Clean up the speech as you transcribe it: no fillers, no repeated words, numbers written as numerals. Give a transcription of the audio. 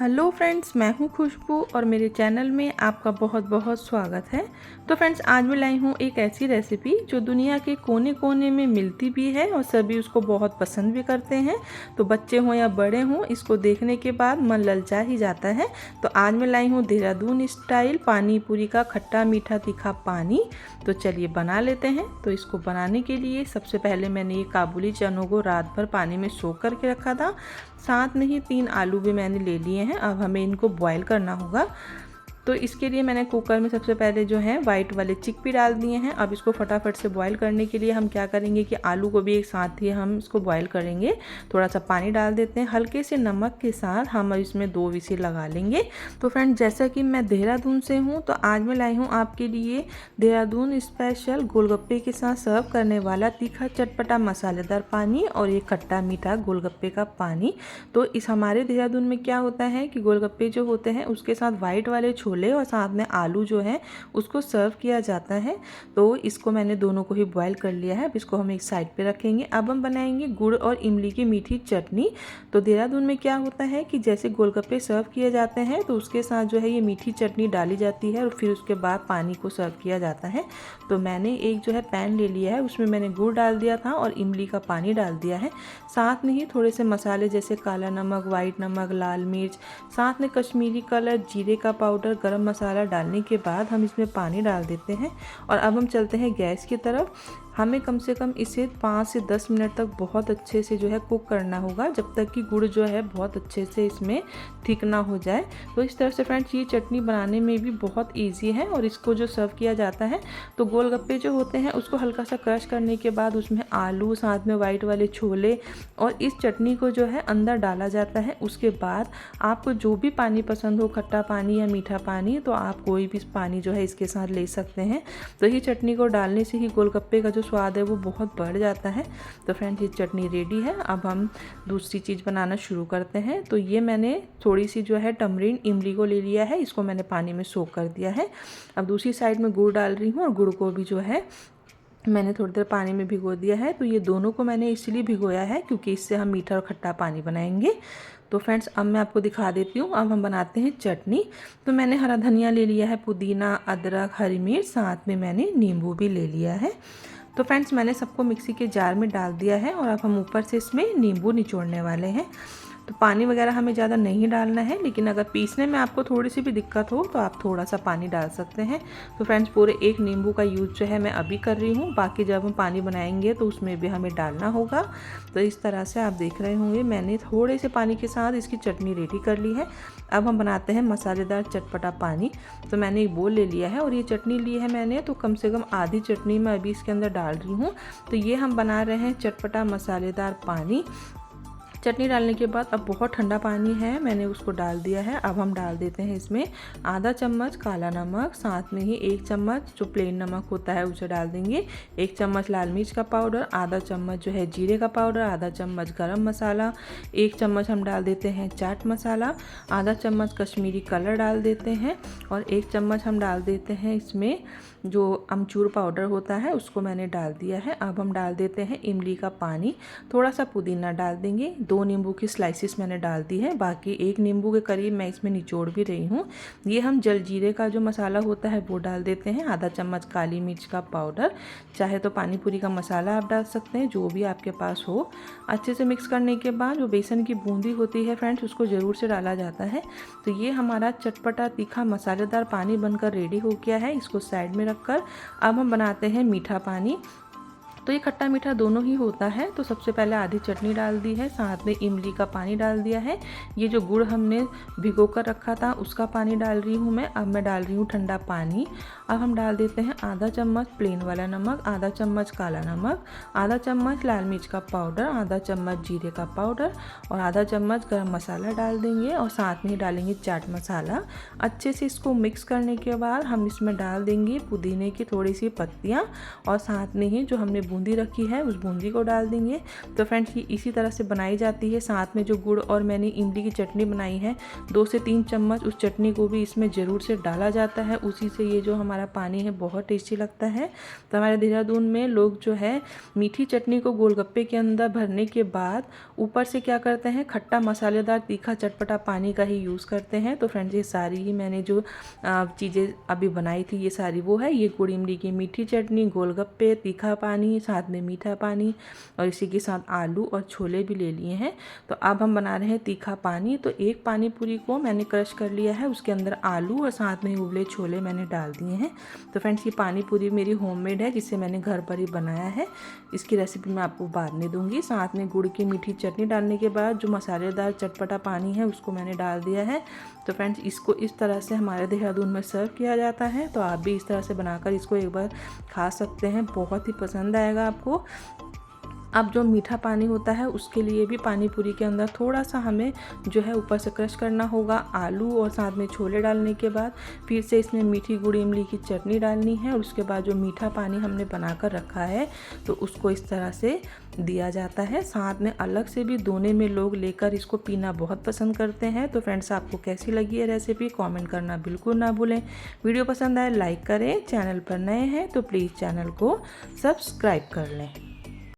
Hello friends, मैं हूं खुशबू और मेरे चैनल में आपका बहुत बहुत स्वागत है। तो फ्रेंड्स, आज मैं लाई हूं एक ऐसी रेसिपी जो दुनिया के कोने कोने में मिलती भी है और सभी उसको बहुत पसंद भी करते हैं। तो बच्चे हों या बड़े हों, इसको देखने के बाद मन ललचा ही जाता है। तो आज मैं लाई हूँ देहरादून स्टाइल पानी पूरी का खट्टा मीठा तीखा पानी। तो चलिए बना लेते हैं। तो इसको बनाने के लिए सबसे पहले मैंने ये काबुली चनों को रात भर पानी में सोख करके रखा था। साथ में ही 3 आलू भी मैंने ले लिए हैं। अब हमें इनको बॉईल करना होगा। तो इसके लिए मैंने कुकर में सबसे पहले जो है वाइट वाले चिकपी डाल दिए हैं। अब इसको फटाफट से बॉईल करने के लिए हम क्या करेंगे कि आलू को भी एक साथ ही हम इसको बॉईल करेंगे। थोड़ा सा पानी डाल देते हैं, हल्के से नमक के साथ हम इसमें 2 विसिल लगा लेंगे। तो फ्रेंड, जैसा कि मैं देहरादून से हूँ तो आज मैं लाई हूँ आपके लिए देहरादून स्पेशल गोलगप्पे के साथ सर्व करने वाला तीखा चटपटा मसालेदार पानी और ये खट्टा मीठा गोलगप्पे का पानी। तो इस हमारे देहरादून में क्या होता है कि गोलगप्पे जो होते हैं उसके साथ वाइट वाले छोले और साथ में आलू जो है उसको सर्व किया जाता है। तो इसको मैंने दोनों को ही बॉईल कर लिया है। अब इसको हम एक साइड पे रखेंगे। अब हम बनाएंगे गुड़ और इमली की मीठी चटनी। तो देहरादून में क्या होता है कि जैसे गोलगप्पे सर्व किए जाते हैं तो उसके साथ जो है ये मीठी चटनी डाली जाती है और फिर उसके बाद पानी को सर्व किया जाता है। तो मैंने एक जो है पैन ले लिया है, उसमें मैंने गुड़ डाल दिया था और इमली का पानी डाल दिया है। साथ में ही थोड़े से मसाले जैसे काला नमक, वाइट नमक, लाल मिर्च, साथ में कश्मीरी कलर, जीरे का पाउडर, गरम मसाला डालने के बाद हम इसमें पानी डाल देते हैं। और अब हम चलते हैं गैस की तरफ। हमें कम से कम इसे 5 से 10 मिनट तक बहुत अच्छे से जो है कुक करना होगा, जब तक कि गुड़ जो है बहुत अच्छे से इसमें थिक ना हो जाए। तो इस तरह से फ्रेंड्स ये चटनी बनाने में भी बहुत इजी है। और इसको जो सर्व किया जाता है तो गोलगप्पे जो होते हैं उसको हल्का सा क्रश करने के बाद उसमें आलू, साथ में वाइट वाले छोले और इस चटनी को जो है अंदर डाला जाता है। उसके बाद आपको जो भी पानी पसंद हो, खट्टा पानी या मीठा पानी, तो आप कोई भी पानी जो है इसके साथ ले सकते हैं। तो ये चटनी को डालने से ही गोलगप्पे का जो स्वाद है वो बहुत बढ़ जाता है। तो फ्रेंड्स, ये चटनी रेडी है। अब हम दूसरी चीज़ बनाना शुरू करते हैं। तो ये मैंने थोड़ी सी जो है टमरिन इमली को ले लिया है, इसको मैंने पानी में सोख कर दिया है। अब दूसरी साइड में गुड़ डाल रही हूँ और गुड़ को भी जो है मैंने थोड़ी देर पानी में भिगो दिया है। तो ये दोनों को मैंने इसलिए भिगोया है क्योंकि इससे हम मीठा और खट्टा पानी बनाएंगे। तो फ्रेंड्स, अब मैं आपको दिखा देती हूँ। अब हम बनाते हैं चटनी। तो मैंने हरा धनिया ले लिया है, पुदीना, अदरक, हरी मिर्च, साथ में मैंने नींबू भी ले लिया है। तो फ्रेंड्स, मैंने सबको मिक्सी के जार में डाल दिया है और अब हम ऊपर से इसमें नींबू निचोड़ने वाले हैं। तो पानी वगैरह हमें ज़्यादा नहीं डालना है, लेकिन अगर पीसने में आपको थोड़ी सी भी दिक्कत हो तो आप थोड़ा सा पानी डाल सकते हैं। तो फ्रेंड्स, पूरे 1 नींबू का यूज़ जो है मैं अभी कर रही हूँ। बाकी जब हम पानी बनाएंगे तो उसमें भी हमें डालना होगा। तो इस तरह से आप देख रहे होंगे मैंने थोड़े से पानी के साथ इसकी चटनी रेडी कर ली है। अब हम बनाते हैं मसालेदार चटपटा पानी। तो मैंने एक बोल ले लिया है और ये चटनी ली है मैंने, तो कम से कम आधी चटनी मैं अभी इसके अंदर डाल रही हूँ। तो ये हम बना रहे हैं चटपटा मसालेदार पानी। चटनी डालने के बाद अब बहुत ठंडा पानी है, मैंने उसको डाल दिया है। अब हम डाल देते हैं इसमें आधा चम्मच काला नमक, साथ में ही 1 चम्मच जो प्लेन नमक होता है उसे डाल देंगे, 1 चम्मच लाल मिर्च का पाउडर, आधा चम्मच जो है जीरे का पाउडर, आधा चम्मच गरम मसाला, 1 चम्मच हम डाल देते हैं चाट मसाला, आधा चम्मच कश्मीरी कलर डाल देते हैं और 1 चम्मच हम डाल देते हैं इसमें जो अमचूर पाउडर होता है उसको मैंने डाल दिया है। अब हम डाल देते हैं इमली का पानी, थोड़ा सा पुदीना डाल देंगे, 2 नींबू की स्लाइसिस मैंने डाल दी है, बाकी 1 नींबू के करीब मैं इसमें निचोड़ भी रही हूँ। ये हम जलजीरे का जो मसाला होता है वो डाल देते हैं, आधा चम्मच काली मिर्च का पाउडर, चाहे तो पानी पूरी का मसाला आप डाल सकते हैं, जो भी आपके पास हो। अच्छे से मिक्स करने के बाद जो बेसन की बूंदी होती है फ्रेंड्स उसको ज़रूर से डाला जाता है। तो ये हमारा चटपटा तीखा मसालेदार पानी बनकर रेडी हो गया है। इसको साइड में रखकर अब हम बनाते हैं मीठा पानी। तो ये खट्टा मीठा दोनों ही होता है। तो सबसे पहले आधी चटनी डाल दी है, साथ में इमली का पानी डाल दिया है, ये जो गुड़ हमने भिगो कर रखा था उसका पानी डाल रही हूँ मैं। अब मैं डाल रही हूँ ठंडा पानी। अब हम डाल देते हैं आधा चम्मच प्लेन वाला नमक, आधा चम्मच काला नमक, आधा चम्मच लाल मिर्च का पाउडर, आधा चम्मच जीरे का पाउडर और आधा चम्मच गरम मसाला डाल देंगे और साथ में ही डालेंगे चाट मसाला। अच्छे से इसको मिक्स करने के बाद हम इसमें डाल देंगे पुदीने की थोड़ी सी पत्तियाँ और साथ में ही जो हमने बूंदी रखी है उस बूंदी को डाल देंगे। तो फ्रेंड्स ये इसी तरह से बनाई जाती है। साथ में जो गुड़ और मैंने इमली की चटनी बनाई है 2 से 3 चम्मच उस चटनी को भी इसमें ज़रूर से डाला जाता है। उसी से ये जो हमारा पानी है बहुत टेस्टी लगता है। तो हमारे देहरादून में लोग जो है मीठी चटनी को गोलगप्पे के अंदर भरने के बाद ऊपर से क्या करते हैं, खट्टा मसालेदार तीखा चटपटा पानी का ही यूज़ करते हैं। तो फ्रेंड्स ये सारी ही मैंने जो चीज़ें अभी बनाई थी ये सारी वो है, ये गुड़ इमली की मीठी चटनी, गोलगप्पे, तीखा पानी, साथ में मीठा पानी और इसी के साथ आलू और छोले भी ले लिए हैं। तो अब हम बना रहे हैं तीखा पानी। तो एक पानी पूरी को मैंने क्रश कर लिया है, उसके अंदर आलू और साथ में उबले छोले मैंने डाल दिए हैं। तो फ्रेंड्स ये पानी पूरी मेरी होममेड है जिसे मैंने घर पर ही बनाया है। इसकी रेसिपी मैं आपको बाद में दूंगी। साथ में गुड़ की मीठी चटनी डालने के बाद जो मसालेदार चटपटा पानी है उसको मैंने डाल दिया है। तो फ्रेंड्स इसको इस तरह से हमारे देहरादून में सर्व किया जाता है। तो आप भी इस तरह से बनाकर इसको एक बार खा सकते हैं, बहुत ही पसंद आएगा आपको। अब जो मीठा पानी होता है उसके लिए भी पानी पूरी के अंदर थोड़ा सा हमें जो है ऊपर से क्रश करना होगा आलू और साथ में छोले डालने के बाद फिर से इसमें मीठी गुड़ इमली की चटनी डालनी है और उसके बाद जो मीठा पानी हमने बनाकर रखा है तो उसको इस तरह से दिया जाता है। साथ में अलग से भी दोने में लोग लेकर इसको पीना बहुत पसंद करते हैं। तो फ्रेंड्स आपको कैसी लगी है रेसिपी कमेंट करना बिल्कुल ना भूलें। वीडियो पसंद आए लाइक करें, चैनल पर नए हैं तो प्लीज़ चैनल को सब्सक्राइब कर लें।